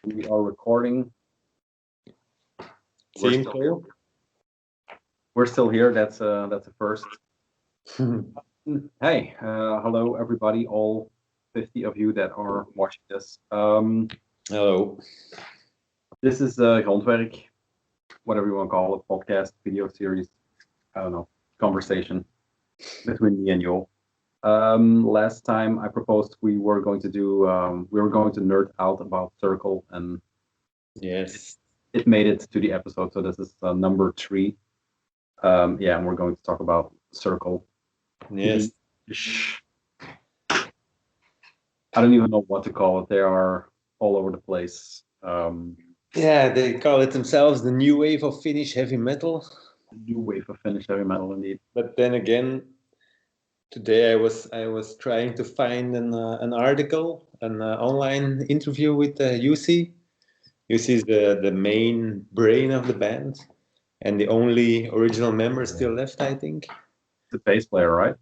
We are recording. We're still here. That's a first. Hey, hello everybody, all 50 of you that are watching this. Hello. This is Grondwerk, whatever you want to call it, podcast, video series, I don't know, conversation between me and you. Last time I proposed we were going to nerd out about Circle, and yes, it made it to the episode. So this is number 3. Yeah, and we're going to talk about Circle. Yes. I don't even know what to call it. They are all over the place. Yeah, they call it themselves the new wave of Finnish heavy metal. New wave of Finnish heavy metal, indeed. But then again, today I was trying to find an article, an online interview with Jussi. Jussi is the main brain of the band, and the only original member still left, I think. The bass player, right?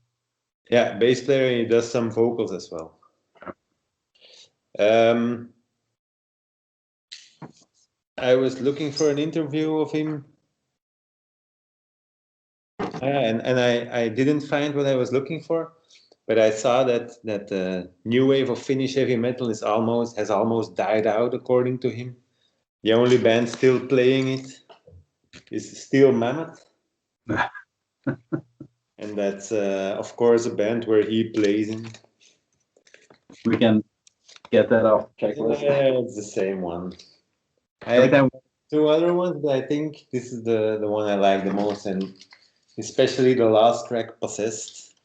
Yeah, bass player. He does some vocals as well. I was looking for an interview of him, and I didn't find what I was looking for, but I saw that the new wave of Finnish heavy metal has almost died out, according to him. The only band still playing it is Steel Mammoth, and that's of course a band where he plays in. We can get that off the checklist. Yeah, it's the same one. I have 2 other ones, but I think this is the one I like the most, and especially the last track, Possessed.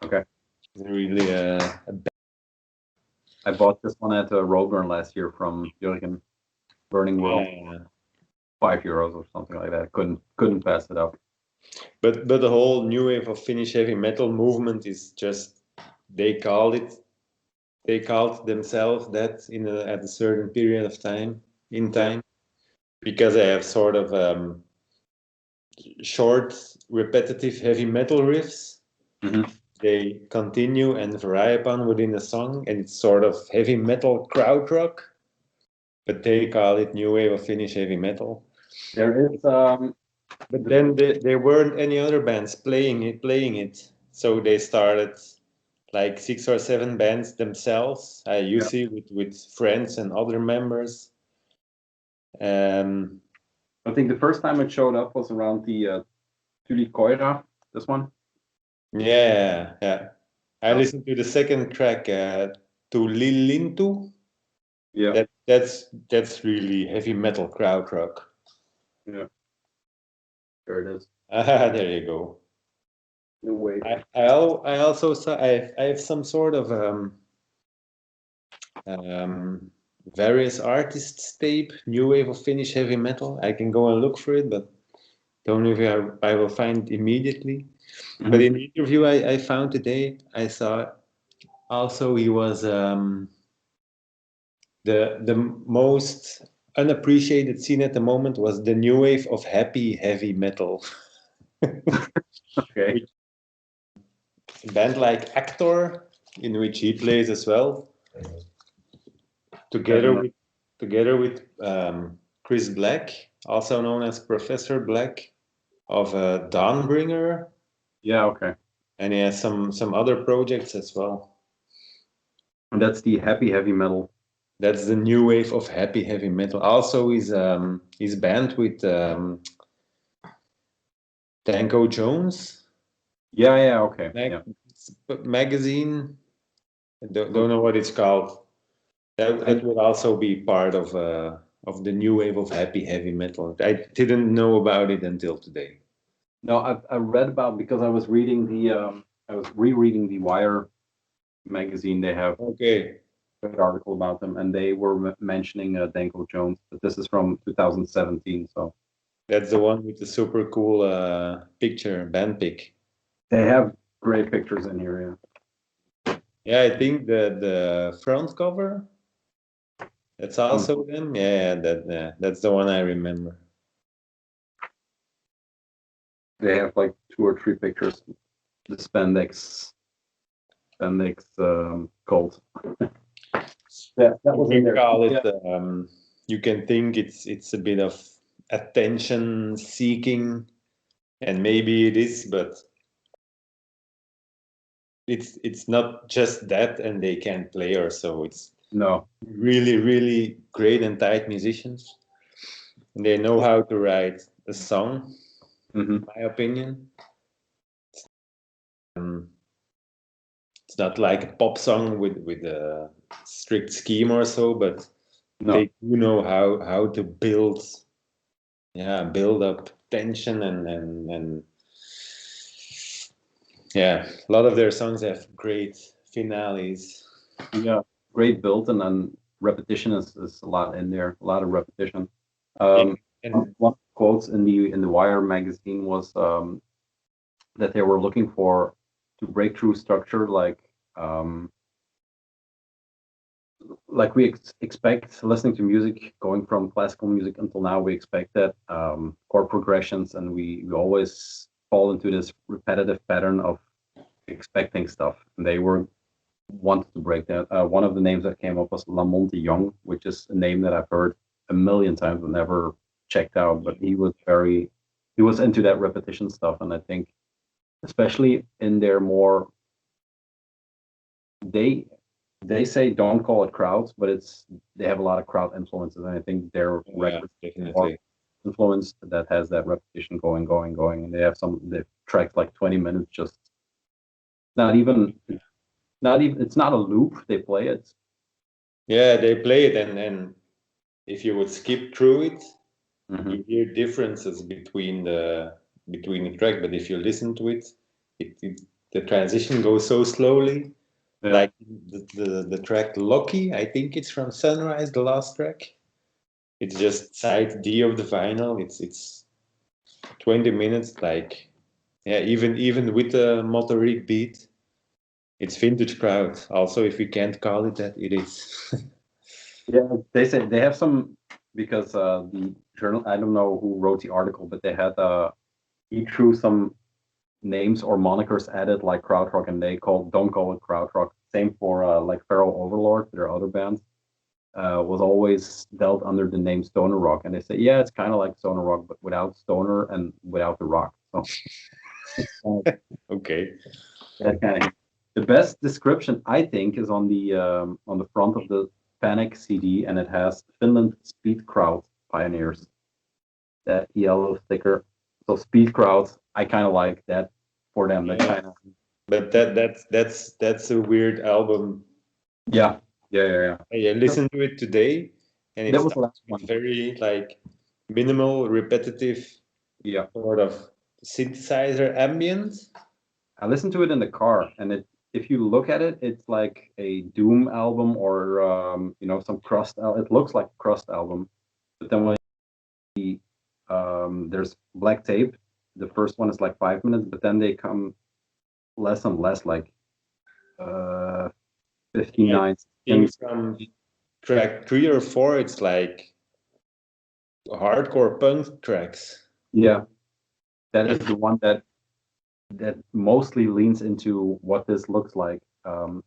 Okay. It's really a I bought this one at Roadburn last year from Jurgen. Burning World. Yeah. €5 or something like that. Couldn't pass it up. But the whole new wave of Finnish heavy metal movement is just, they called themselves that at a certain period of time because they have sort of short, repetitive heavy metal riffs. Mm-hmm. They continue and vary upon within a song, and it's sort of heavy metal krautrock, but they call it new wave of Finnish heavy metal. There is but then there weren't any other bands playing it, so they started like 6 or 7 bands themselves. See with friends and other members. I think the first time it showed up was around the Tuli Koira, this one. Yeah. I listened to the second track, Tulilintu. Yeah. That's really heavy metal krautrock. Yeah. There it is. There you go. New wave. I also saw I have some sort of various artists tape, new wave of Finnish heavy metal. I can go and look for it, but don't know if I will find it immediately. Mm-hmm. But in the interview I found today, I saw also he was the most unappreciated scene at the moment was the new wave of happy heavy metal. Okay. A band like Actor, in which he plays as well, together with Chris Black, also known as Professor Black, of Dawnbringer. Yeah, okay. And he has some other projects as well. And that's the happy heavy metal. That's the new wave of happy heavy metal. Also, his band with Danko Jones. Yeah, okay. Magazine. I don't know what it's called. That would also be part of the new wave of happy heavy metal. I didn't know about it until today. No, I read about, because I was reading I was rereading the Wire magazine. They have an article about them, and they were mentioning Danko Jones, but this is from 2017. So that's the one with the super cool band pic. They have great pictures in here. Yeah, I think the front cover, that's also them. Yeah, that's the one I remember. They have like 2 or 3 pictures. The spandex cult. That was in there. Call it you can think it's a bit of attention seeking, and maybe it is, but it's not just that, and they can't play or so. It's No. really, really great and tight musicians. And they know how to write a song, in my opinion. It's not like a pop song with a strict scheme or so, but they do know how to build up tension and yeah, a lot of their songs have great finales. Yeah, great build, and then repetition is a lot in there, a lot of repetition. And One quotes in the Wire magazine was that they were looking for to break through structure like we expect listening to music, going from classical music until now, we expect that chord progressions, and we always fall into this repetitive pattern of expecting stuff. And they were wanted to break that. One of the names that came up was Lamonte Young, which is a name that I've heard a million times but never checked out. But he was into that repetition stuff, and I think especially in their more they say don't call it crowds, but they have a lot of crowd influences, and I think their records more influenced that has that repetition going, and they have the tracks like 20 minutes, just not even it's not a loop. They play it. Yeah, they play it, and if you would skip through it, you hear differences between the track. But if you listen to it, the transition goes so slowly. Yeah. Like the track Lucky, I think it's from Sunrise, the last track. It's just side D of the vinyl. It's 20 minutes, like even with the motoric beat, it's vintage crowd. Also, if we can't call it that, it is. Yeah, they say they have some because the journal. I don't know who wrote the article, but they had he threw some names or monikers added like krautrock, and they don't call it krautrock. Same for like Feral Overlord, their other bands, was always dealt under the name stoner rock, and they say it's kind of like stoner rock, but without stoner and without the rock. So okay, that kind of the best description I think is on the front of the Panic CD, and it has Finland Speed Crowd Pioneers, that yellow sticker. So Speed Crowds, I kind of like that for them. That kind of. But that's a weird album. Yeah. I listened to it today, and that it's very like minimal, repetitive, sort of synthesizer ambient. I listened to it in the car, and if you look at it, it's like a Doom album or some Crust. It looks like a Crust album, but then when there's Black Tape, the first one is like 5 minutes, but then they come less and less, like 59. From track 3 or 4, it's like hardcore punk tracks. Yeah, that is the one that mostly leans into what this looks like. But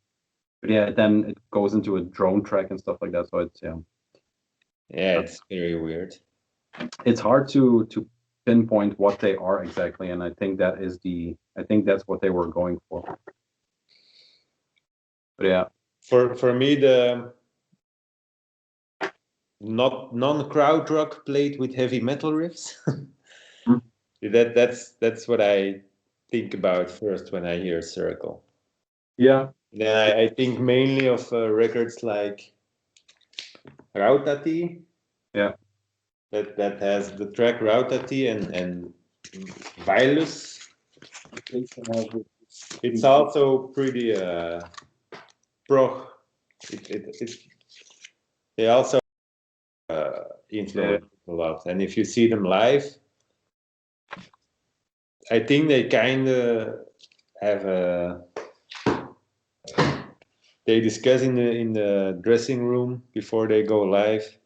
then it goes into a drone track and stuff like that. So it's it's very weird. It's hard to pinpoint what they are exactly, and I think that's what they were going for. But yeah, for me, the non-crowd rock played with heavy metal riffs. That's what I think about first when I hear Circle. Yeah. Then I think mainly of records like Rautati. Yeah. That has the track Rautati and Vilus. It's also pretty prog. They also influence a lot, and if you see them live, I think they kind of have a. They discuss in the dressing room before they go live.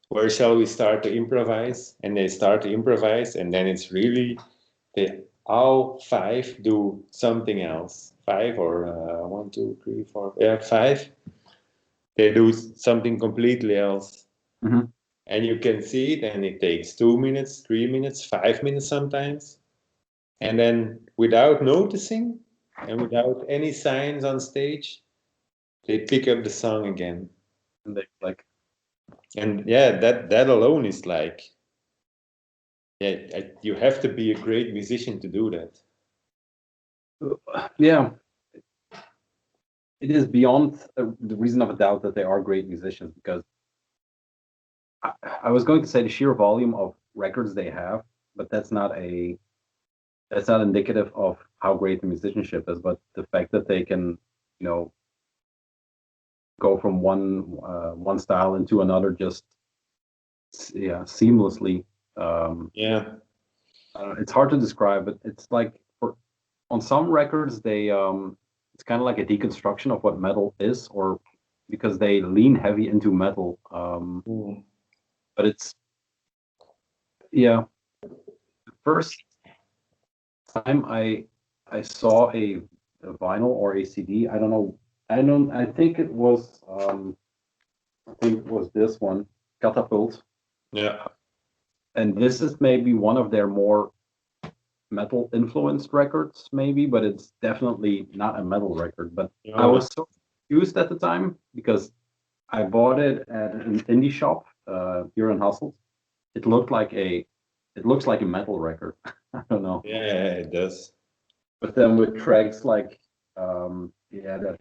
Where shall we start to improvise? And they start to improvise, and then it's really they all 5 do something else. 5 or 1, 2, 3, 4. Yeah, 5. They do something completely else. Mm-hmm. and you can see it, and it takes 2 minutes, 3 minutes, 5 minutes sometimes, and then without noticing and without any signs on stage, they pick up the song again. And they like, And yeah, that alone is like, yeah, you have to be a great musician to do that. yeah, it is beyond the reason of a doubt that they are great musicians, because I was going to say the sheer volume of records they have, but that's not indicative of how great the musicianship is, but the fact that they can, go from one style into another just seamlessly. It's hard to describe, but it's like on some records it's kind of like a deconstruction of what metal is, or because they lean heavy into metal. But it's the first time I saw a vinyl or a CD. I don't know. I think it was this one, Catapult. Yeah. And this is maybe one of their more metal influenced records, maybe, but it's definitely not a metal record. But I was so confused at the time because I bought it at an indie shop here in Hasselt. It looks like a metal record. I don't know. Yeah, it does. But then with tracks like that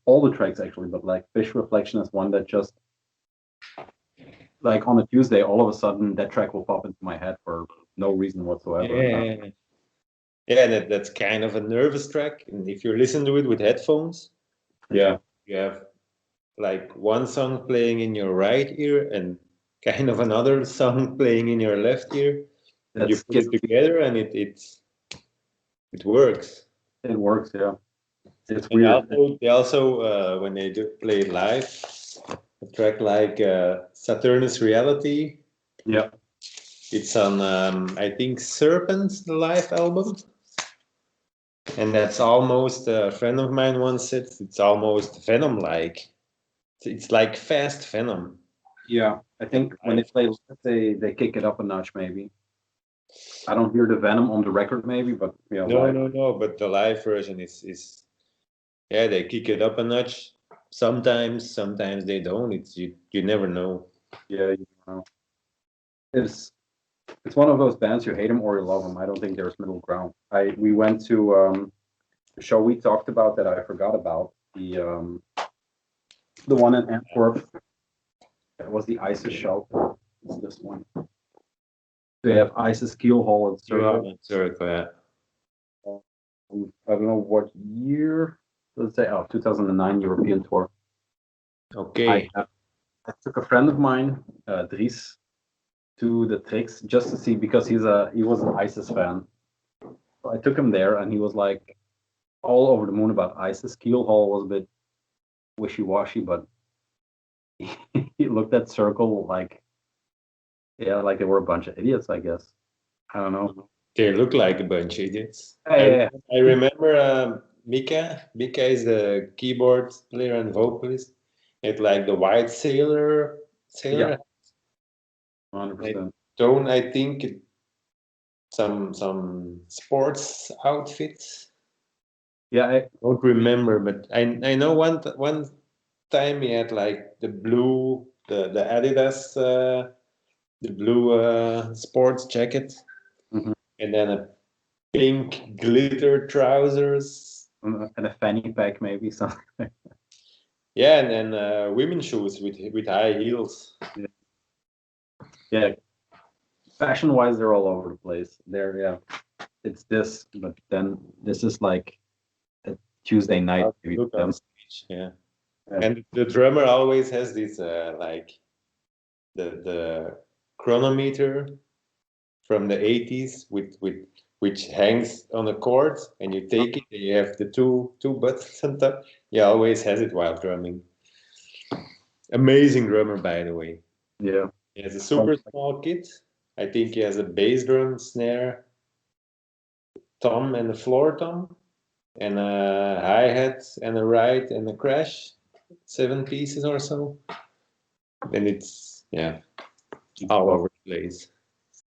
all the tracks actually, but like Fish Reflection is one that just like on a Tuesday, all of a sudden that track will pop into my head for no reason whatsoever. Yeah, that's kind of a nervous track, and if you listen to it with headphones, you have like one song playing in your right ear and kind of another song playing in your left ear, and you put it together, and it works. It works, yeah. It's and weird. They also when they do play it live, a track like Saturnus Reality. Yeah. It's on, I think, Serpents, the live album. And that's almost, a friend of mine once said, it's almost Venom-like. It's like fast Venom. Yeah, I think when they play, they kick it up a notch, maybe. I don't hear the Venom on the record, maybe, but yeah. No, but the live version is they kick it up a notch. Sometimes they don't. It's you never know. Yeah, you know. It's one of those bands, you hate them or you love them. I don't think there's middle ground. We went to a show we talked about that I forgot about, the one in Antwerp. That was the ISIS show. It's this one. They have ISIS Keelhaul and Circle. Yeah. I don't know what year. Let's say 2009 European tour. Okay. I took a friend of mine, Dries, to the Tricks just to see, because he was an ISIS fan. So I took him there, and he was like all over the moon about ISIS. Keelhaul was a bit wishy-washy, but he looked at Circle like they were a bunch of idiots, I guess. I don't know. They look like a bunch of idiots. I remember Mika. Mika is the keyboard player and vocalist. It's like the white sailor. Yeah. 100%. I think some sports outfits. Yeah, I don't remember, but I know one time he had like the blue, the Adidas, the blue sports jacket, and then a pink glitter trousers, and a fanny pack, maybe something. Yeah, and then women's shoes with high heels. Yeah, fashion-wise, they're all over the place. It's this, but then this is like a Tuesday night. Look on stage, yeah. And the drummer always has this like the chronometer from the 80s which hangs on a cord, and you take it and you have the two buttons on top. He always has it while drumming. Amazing drummer, by the way. Yeah. He has a super small kit. I think he has a bass drum, snare, tom and a floor tom, and a hi-hat and a ride and a crash. 7 pieces or so. And it's all over the place.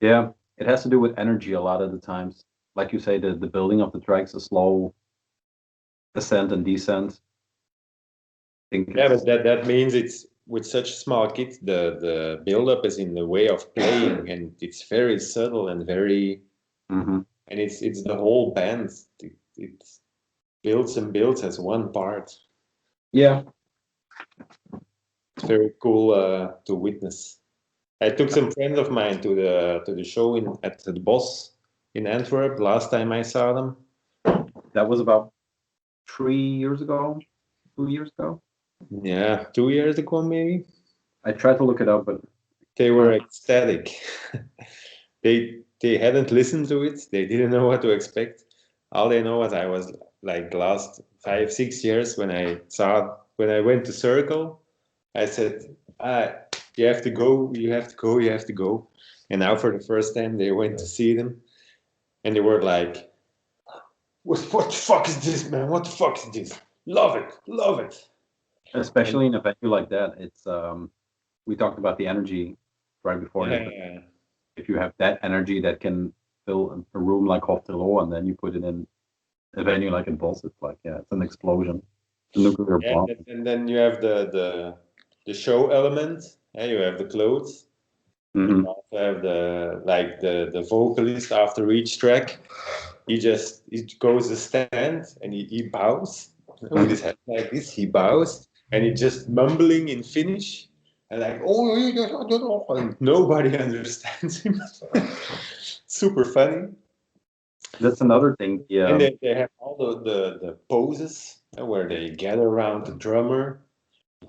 Yeah, it has to do with energy a lot of the times. Like you say, the building of the tracks, a slow ascent and descent. I think Yeah, but that means it's with such small kit, the build-up is in the way of playing, and it's very subtle and very, Mhm. and it's the whole band. It builds and builds as one part. Yeah. It's very cool to witness. I took some friends of mine to the show at the Bos in Antwerp last time I saw them. That was about 3 years ago, 2 years ago. Yeah, 2 years ago maybe. I tried to look it up, but They were ecstatic. they hadn't listened to it. They didn't know what to expect. All they know was I was like last 5-6 years when I went to Circle, I said, you have to go, you have to go, you have to go. And now for the first time they went to see them and they were like, what the fuck is this, man? What the fuck is this? Love it, love it. especially in a venue like that, it's we talked about the energy right before this. Yeah. If you have that energy that can fill a room like Hoftelo, and then you put it in a venue like in Bols, it's like, yeah, it's an explosion, a nuclear bomb. And then you have the show element. You have the clothes. Mhm. You also have the vocalist after each track. He goes a stand and he bows with his head like this. He bows and he just mumbling in Finnish and like and nobody understands him. Super funny. That's another thing. And Yeah, they have all the poses where they gather around the drummer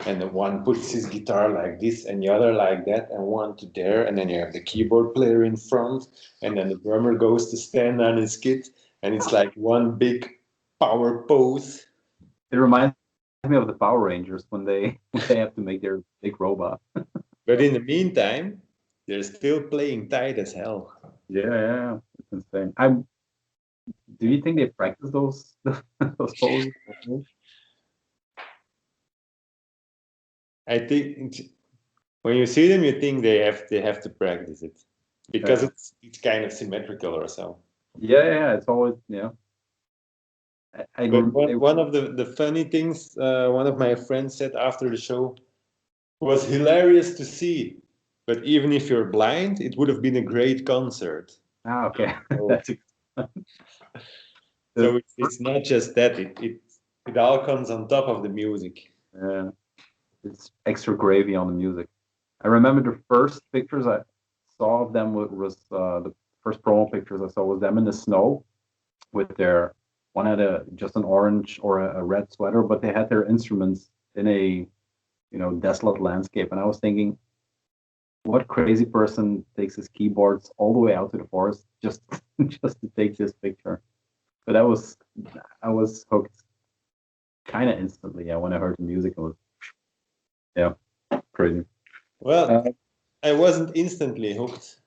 and the one puts his guitar like this and the other like that and one to there and then you have the keyboard player in front and then the drummer goes to stand on his kit and it's like one big power pose. it reminds me of the Power Rangers when they have to make their big robot. But in the meantime, they're still playing tight as hell. Yeah, it's insane. Do you think they practice those those poses? I think when you see them, you think they have to practice it because Yeah. it's kind of symmetrical or so. Yeah, it's always, yeah. But one of the funny things one of my friends said after the show was hilarious to see. But even if you're blind, it would have been a great concert. Okay. So, That's so it's not just that; it all comes on top of the music. yeah, it's extra gravy on the music. I remember the first pictures I saw of them was the first promo pictures I saw was them in the snow with their one had just an orange or a red sweater, but they had their instruments in a desolate landscape, and I was thinking, what crazy person takes his keyboards all the way out to the forest just just to take this picture? But I was hooked kind of instantly. Yeah, when I heard the music, it was yeah, crazy. Well, I wasn't instantly hooked.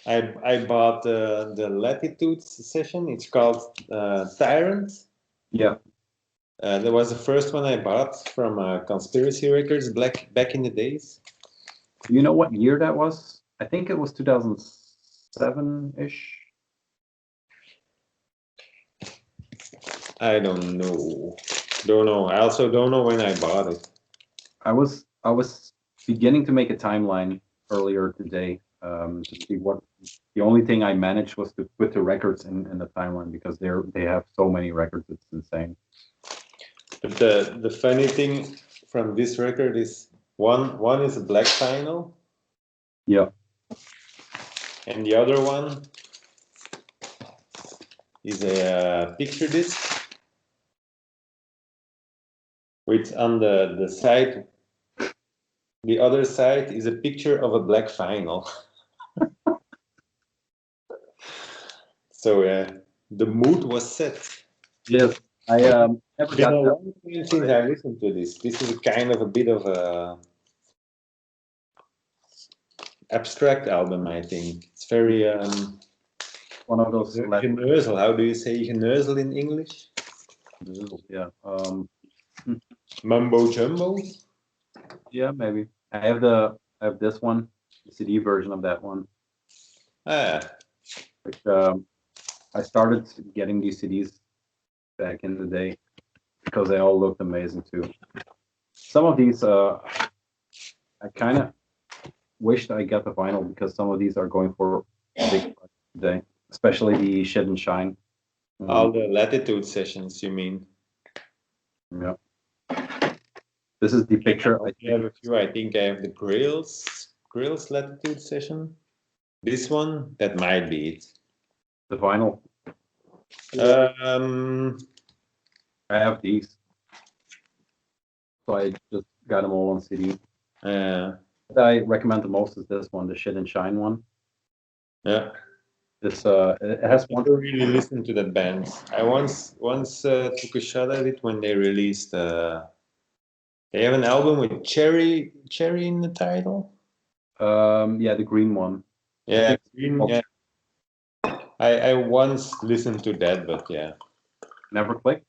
I bought the Latitudes session. It's called Tyrant. Yeah. That was the first one I bought from Conspiracy Records back in the days. Do you know what year that was? I think it was 2007-ish. I don't know. Don't know. I also don't know when I bought it. I was beginning to make a timeline earlier today to see what the only thing I managed was to put the records in the timeline because they have so many records, it's insane. But the funny thing from this record is one is a black vinyl. Yeah. And the other one is a picture disc with on the side, the other side is a picture of a black vinyl. So the mood was set. Yes. I never Been got a that. long time since I listened to this. This is kind of a bit of a abstract album, I think. It's very One of those geneuzel. How do you say geneuzel in English? yeah. Mumbo jumbo. Yeah, maybe. I have this one. the CD version of that one. Which, I started getting these CDs back in the day because they all looked amazing too. Some of these, I kind of wished I got the vinyl because some of these are going for a big price today, especially the Shed and Shine. All the Latitude sessions, you mean? Yeah. This is the picture. I have a few. I think I have the Grills Latitude session. This one, that might be it. The vinyl. I have these, so I just got them all on CD. What I recommend the most is this one, the Shed and Shine one. Yeah. This it has I never really listened to that band. I once took a shot at it when they released. They have an album with cherry in the title. Yeah, the green one. Yeah, green. Yeah. I once listened to that, but yeah. Never clicked.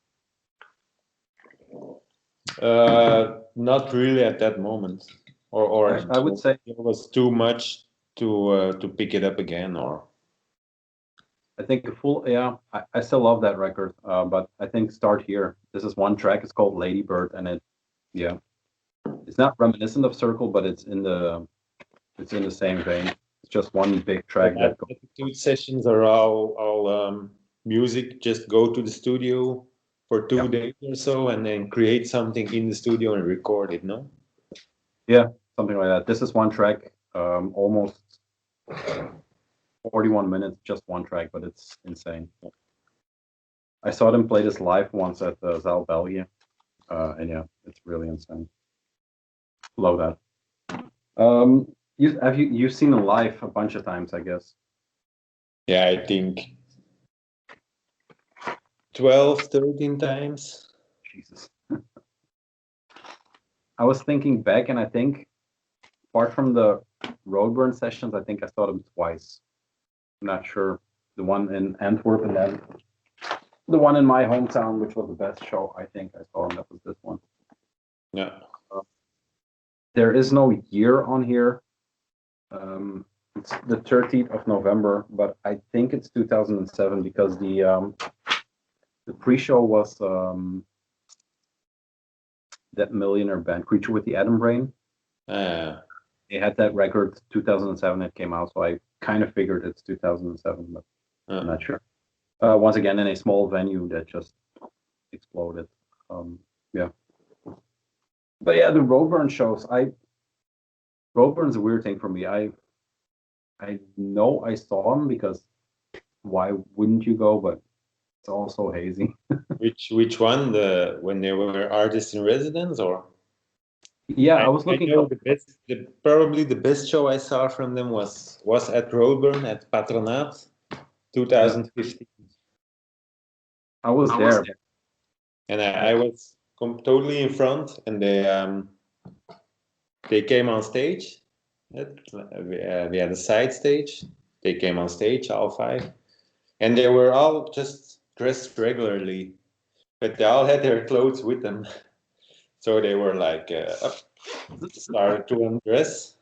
Not really at that moment, or I would say it was too much to pick it up again, or. I think a full, yeah, I still love that record, but I think Start Here. This is one track. It's called Ladybird, and it's not reminiscent of Circle, but it's in the same vein. It's just one big track. Latitude sessions are all music. Just go to the studio for 2 days or so, and then create something in the studio and record it. No. Yeah, something like that. This is one track, almost 41 minutes, just one track, but it's insane. I saw them play this live once at the Zaal België, and yeah, it's really insane. Love that. You've seen them live a bunch of times, I guess. Yeah, I think 12, 13 times. Jesus. I was thinking back, and I think, apart from the Roadburn sessions, I think I saw them twice. I'm not sure. The one in Antwerp and then the one in my hometown, which was the best show I think I saw, and that was this one. Yeah. There is no year on here. It's the 13th of November, but I think it's 2007 because the pre-show was that millionaire band, Creature with the Atom Brain. They had that record 2007 that came out, so I kind of figured it's 2007, but I'm not sure. Once again, in a small venue that just exploded. Yeah. But yeah, the Roadburn shows. Roadburn's a weird thing for me. I know I saw them because why wouldn't you go? But it's all so hazy. Which one? When they were artists in residence, or? Yeah, I was looking. I know probably the best show I saw from them was at Roadburn at Patronaat, 2015. I was there, and I was totally in front, and they came on stage. We had a side stage. They came on stage, all 5, and they were all just dressed regularly, but they all had their clothes with them. So they were like started to undress,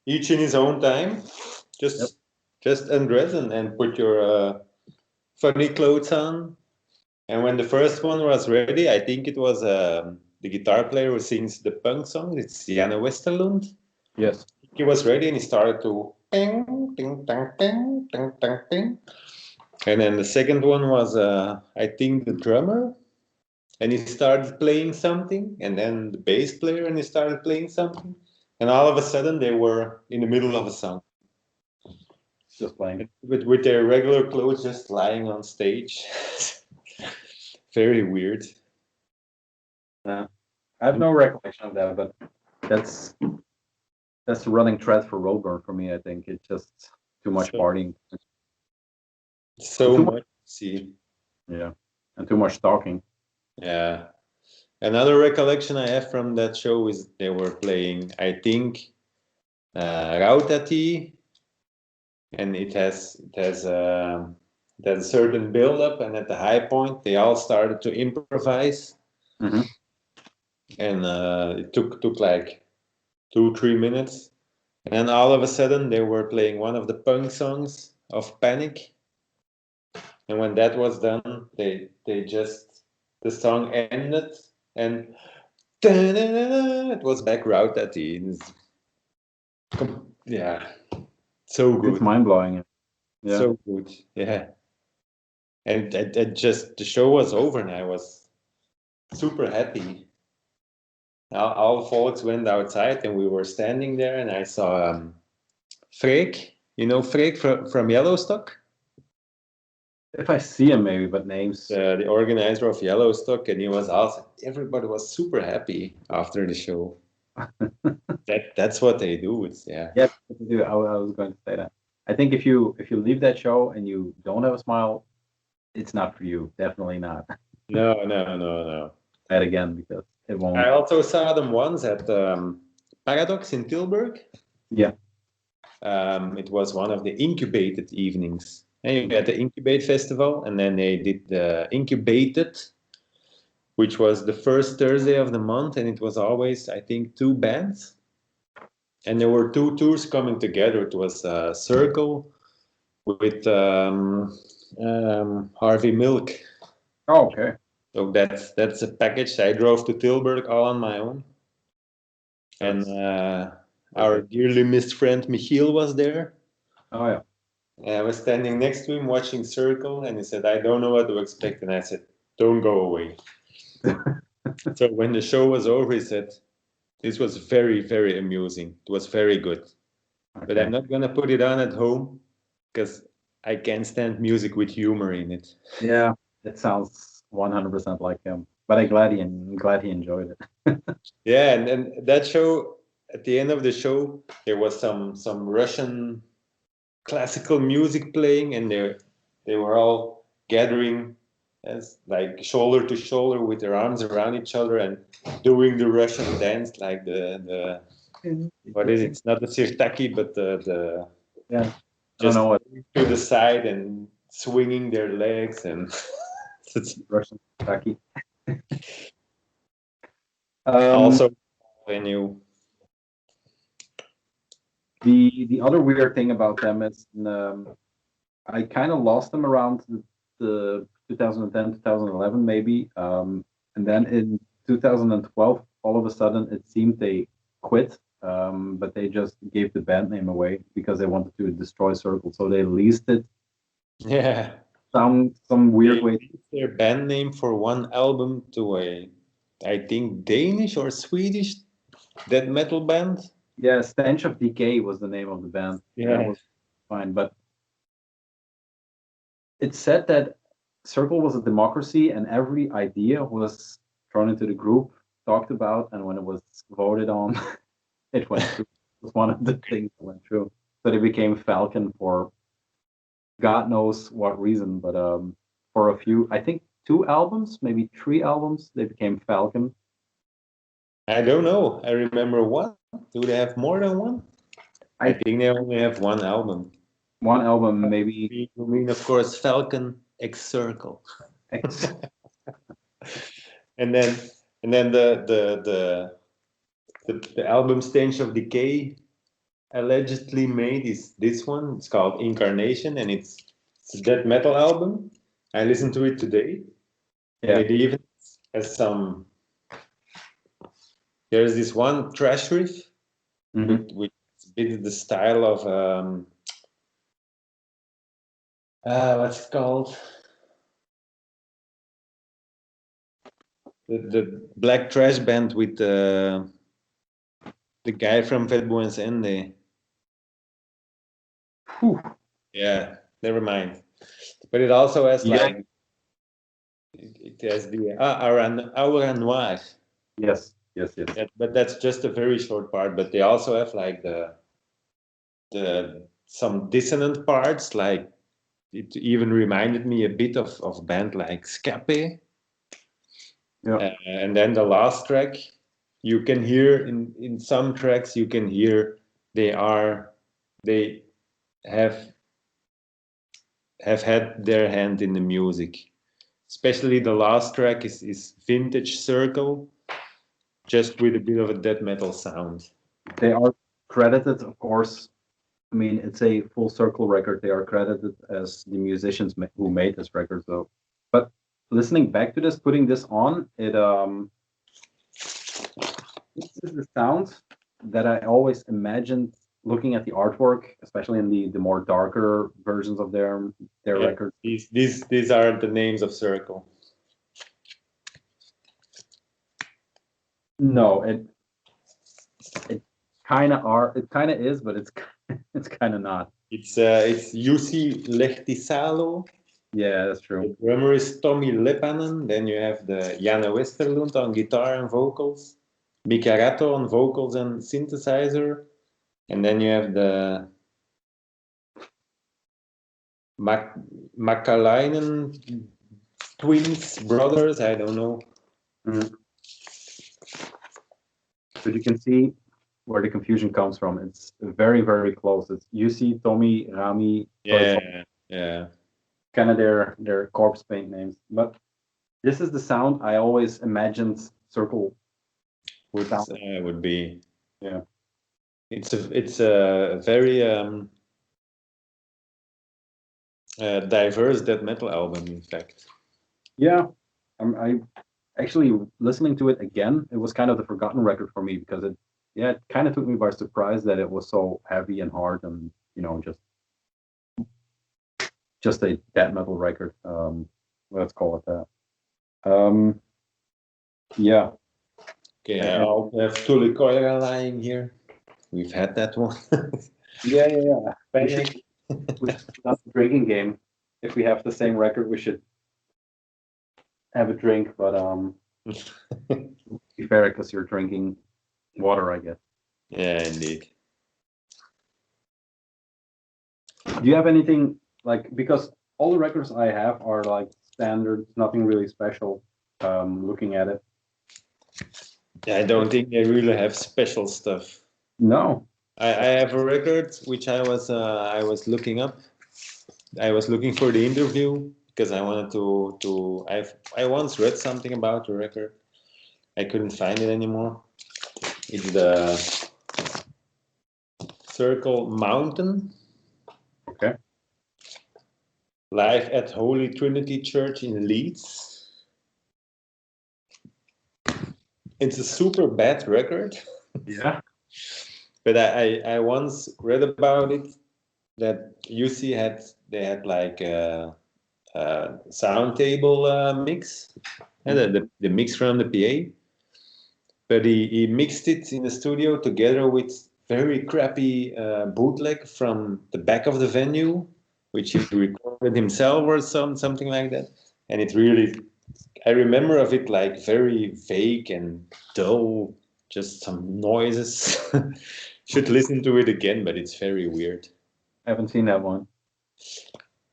each in his own time. Just undress and put your funny clothes on. And when the first one was ready, I think it was the guitar player who sings the punk song. It's Janne Westerlund. Yes. He was ready and he started to ding, ding, ding, ding, ding, ding, ding. And then the second one was, I think, the drummer. And he started playing something. And then the bass player, and he started playing something. And all of a sudden, they were in the middle of a song. Just playing. With their regular clothes just lying on stage. Very weird. I have no recollection of that, but that's the running thread for Roadburn for me. I think it's just too much partying. So much to see. Yeah, and too much talking. Yeah. Another recollection I have from that show is they were playing, I think, Rautati, and it has a certain build-up, and at the high point they all started to improvise, and it took like 2-3 minutes, And then all of a sudden they were playing one of the punk songs of Panic. And when that was done, they just, the song ended and it was back Route at the end. Yeah, so good. It's mind blowing. Yeah. So good, yeah. And it just, the show was over and I was super happy. All folks went outside and we were standing there and I saw Freek. You know Freek from Yellowstock? If I see him, maybe, but names. The organizer of Yellowstock, and he was also, everybody was super happy after the show. That's what they do. It's Yeah, I was going to say that. I think if you leave that show and you don't have a smile, it's not for you. Definitely not. No. That again, because it won't. I also saw them once at Paradox in Tilburg. Yeah. It was one of the incubated evenings. And you had the Incubate Festival, and then they did the Incubated, which was the first Thursday of the month, and it was always, I think, 2 bands. And there were 2 tours coming together. It was Circle with Harvey Milk. Oh, okay. So that's a package. I drove to Tilburg all on my own. And our dearly missed friend Michiel was there. Oh, yeah. And I was standing next to him watching Circle, and he said, I don't know what to expect. And I said, don't go away. So when the show was over, he said, this was very, very amusing. It was very good. Okay. But I'm not going to put it on at home because I can't stand music with humor in it. Yeah, it sounds 100% like him. But I'm glad he enjoyed it. Yeah, and that show, at the end of the show, there was some Russian classical music playing, and they were all gathering as like shoulder to shoulder with their arms around each other and doing the Russian dance, like the what is it? It's not the sirtaki, but the yeah, just I don't know what to the side and swinging their legs and it's Russian sirtaki. Also, when you the other weird thing about them is I kind of lost them around the 2010 2011 maybe, and then in 2012 all of a sudden it seemed they quit, but they just gave the band name away because they wanted to destroy Circle, so they leased it. Yeah, some weird way. Their band name for one album to a, I think, Danish or Swedish death metal band. Yeah, Stench of Decay was the name of the band. Yeah, that was fine, but it said that Circle was a democracy and every idea was thrown into the group, talked about, and when it was voted on, it went through. It was one of the things that went through. So they became Falcon for God knows what reason, but for a few, I think 2 albums, maybe 3 albums, they became Falcon. I don't know. I remember one. Do they have more than one? I think they only have one album. One album, maybe. You mean, of course, Falcon X Circle. and then the album Stench of Decay allegedly made is this one. It's called Incarnation, and it's a death metal album. I listened to it today. Yeah. And it even has some. There's this one thrash riff, which is a bit the style of what's it called? The black trash band with the guy from Vetëvrakh Ende. Yeah, never mind. But it also has like it has the Aura Noir. Yes. But that's just a very short part. But they also have like the some dissonant parts. Like it even reminded me a bit of band like Scape. Yeah. And then the last track, you can hear in some tracks you can hear they have had their hand in the music. Especially the last track is Vintage Circle, just with a bit of a death metal sound. They are credited, of course. I mean, it's a full circle record. They are credited as the musicians who made this record. So, but listening back to this, putting this on, this is the sound that I always imagined looking at the artwork, especially in the more darker versions of their Yeah, records. these are the names of Circle. No, it kind of is, but it's it's kind of not. It's Jussi Lehtisalo. Yeah, that's The true. drummer is Tommy Lepanen. Then you have the Janne Westerlund on guitar and vocals, Mika Ratto on vocals and synthesizer, and then you have the Makalainen twins, brothers. I don't know. Mhm. But you can see where the confusion comes from. It's very, very close. It's Yusi, Tommy, Rami. So it's Yeah. kind of their corpse paint names. But this is the sound I always imagined Circle would sound. Would be. Yeah. It's a very diverse death metal album, in fact. Yeah. I actually listening to it again. It was kind of the forgotten record for me because it kind of took me by surprise that it was so heavy and hard and just a death metal record. Let's call it that. Yeah. Okay, I also have Tuli Koira lying here. We've had that one. Yeah. We should not the drinking game. If we have the same record, we should have a drink. But be fair, because you're drinking water, I guess. Yeah, indeed. Do you have anything because all the records I have are like standard, nothing really special. Looking at it, Yeah, I don't think they really have special stuff. no. I have a record which I was looking up. I was looking for the interview because I wanted to. I once read something about the record. I couldn't find it anymore. It's the Circle Mountain. Okay. Live at Holy Trinity Church in Leeds. It's a super bad record. Yeah. But I once read about it that UC they had like a sound table mix, and the mix from the PA. But he mixed it in the studio together with very crappy bootleg from the back of the venue, which he recorded himself or something like that. And it really, I remember of it like very vague and dull, just some noises. Should listen to it again, but it's very weird. I haven't seen that one.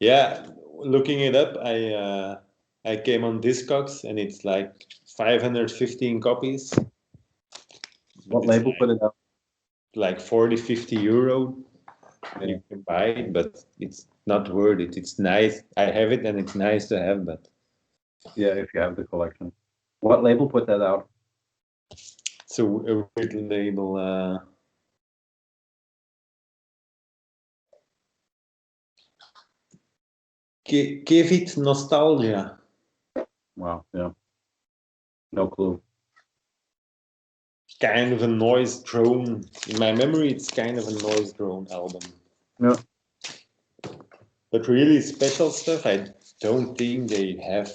Yeah, looking it up, I came on Discogs and it's like 515 copies. What It's label put it out? like 40, 50 euro. Yeah. You can buy it, but it's not worth it. It's nice. I have it and it's nice to have, but Yeah, if you have the collection. What label put that out? it's a weird label. Give it nostalgia. Wow. Yeah. No clue. Kind of a noise drone. In my memory, it's kind of a noise drone album. No. But really special stuff, I don't think they have.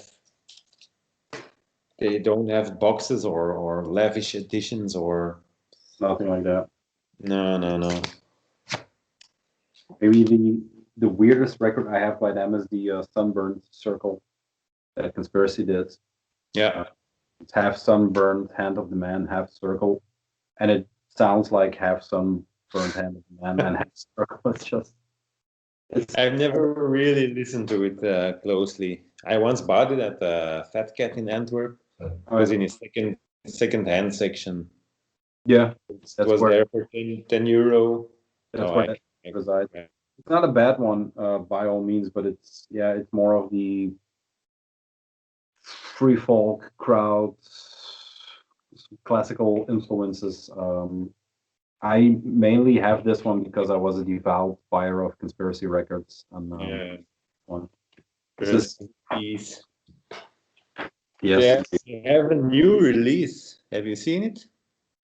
They don't have boxes or lavish editions or Nothing like that. no. Maybe the weirdest record I have by them is the Sunburned Circle that Conspiracy did. Yeah. It's half Sunburned Hand of the Man, half Circle, and it sounds like half Sunburned Hand of the Man and half Circle. I've never really listened to it closely. I once bought it at Fat Cat in Antwerp. It was in a second-hand section. Yeah, it was there for 10 euro. That's where that resides. It's not a bad one by all means, but it's more of the free folk crowd, classical influences. I mainly have this one because I was a devout buyer of Conspiracy Records. Yeah. One. This Rest is in peace. yes. They have a new release. Have you seen it?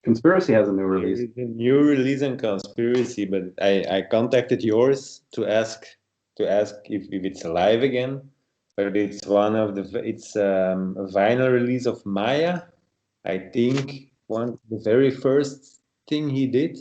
Conspiracy has a new There release. is a new release on Conspiracy, but I contacted yours to ask if it's alive again. But it's one of it's a vinyl release of Maya. I think the very first thing he did,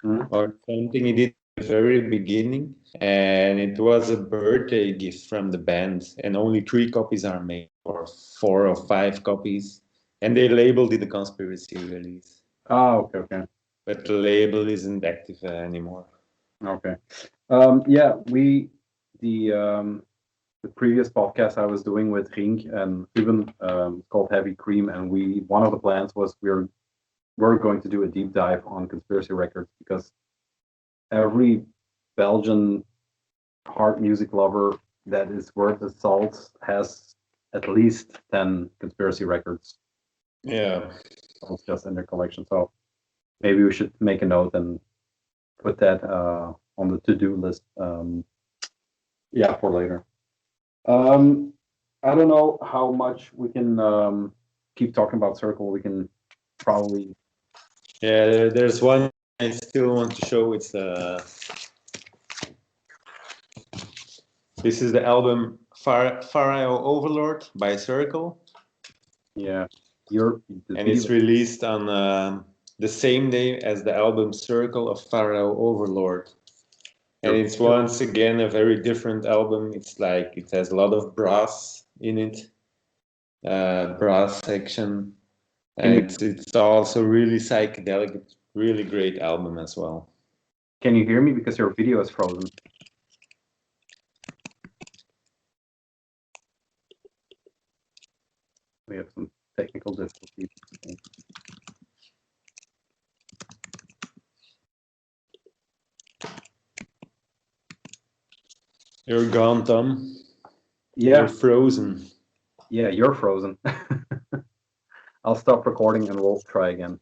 or something he did at the very beginning, and it was a birthday gift from the band, and only 3 copies are made, or 4 or 5 copies, and they labeled it a Conspiracy release. Oh, okay. But the label isn't active anymore. Okay. Yeah, the previous podcast I was doing with Rink and Ruben, called Heavy Cream, and one of the plans was we're going to do a deep dive on Conspiracy Records because every Belgian hard music lover that is worth the salt has at least 10 Conspiracy Records. Yeah. Just in their collection. So maybe we should make a note and put that on the to-do list. Yeah, for later. I don't know how much we can keep talking about Circle. We can probably. Yeah, there's one I still want to show. It's this is the album Pharaoh Overlord by Circle. Yeah, and it's released on the same day as the album Circle of Pharaoh Overlord. And it's once again a very different album. It's like it has a lot of brass in it, brass section, and it's also really psychedelic. It's really great album as well. Can you hear me because your video is frozen? We have some technical difficulties. You're gone, Tom. Yeah. You're frozen. Yeah, you're frozen. I'll stop recording and we'll try again.